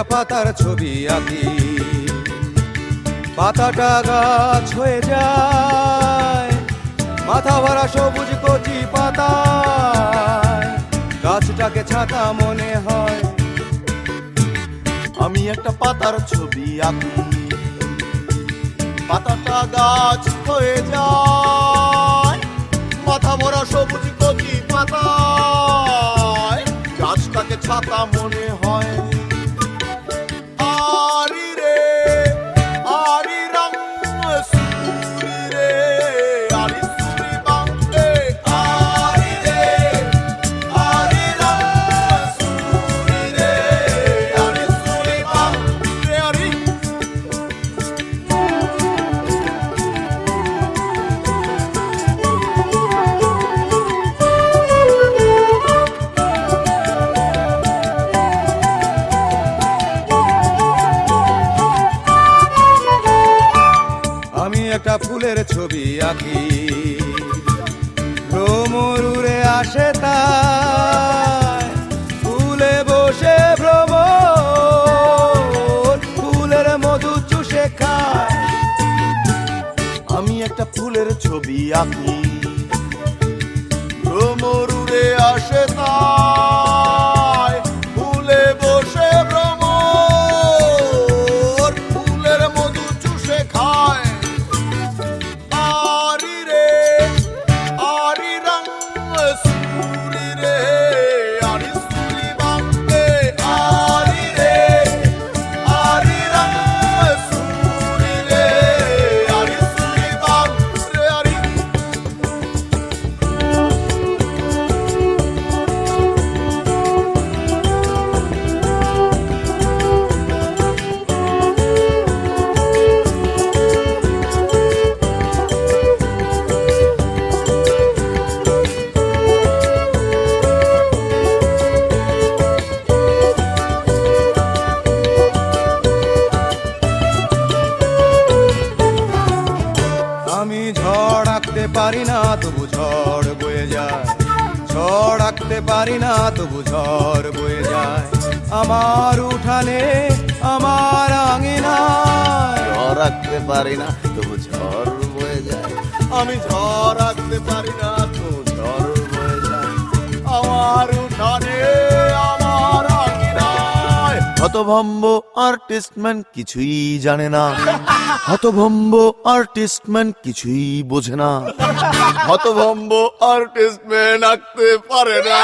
একটা পাতার ছবি আঁকি, পাতাটা গাছ হয়ে যায়, মাথা ভরা সবুজ কচি পাতায় গাছটাকে ছাতা মনে হয়। আমি একটা পাতার ছবি আঁকি, পাতাটা গাছ হয়ে যায়, মাথা ভরা সবুজ কচি পাতায় গাছটাকে ছাতা মনে হয়। আরি রে আরি রং সুরি রে আরি সুরি বাংলে, আরি রে আরি রং সুরি রে আরি সুরি বাংলে আরি। আমি একটা ফুলের ছবি আঁকি, ভ্রমর উড়ে আসে তাই ফুলে বসে ভ্রমর ফুলের মধু চুষে খায়। আমি একটা ফুলের ছবি আঁকি, ভ্রমর উড়ে আসে তাই ফুলে বসে ভ্রমর ফুলের মধু চুষে খায়। আরি রে আরি রং সুরি রে আরি সুরি বাংলে, আরি রে আরি রং সুরি রে আরি সুরি বাংলে আরি। আমি ঝড় আঁকতে পারি না তবু ঝড় বয়ে যায়, ঝড় আঁকতে পারি না তবু ঝড় বয়ে যায় আমার উঠানে আমার আঙিনায়। ঝড় আঁকতে পারি না তবু ঝড় বয়ে যায়, আমি ঝড় আঁকতে পারি না তবু ঝড় বয়ে যায় আমার উঠানে আমার আঙিনায়। হতভম্ব আর্টিস্টম্যান কিছুই জানে না, হতভম্ব আর্টিস্টম্যান কিছুই বোঝে না, হতভম্ব আর্টিস্টম্যান আঁকতে পারে না।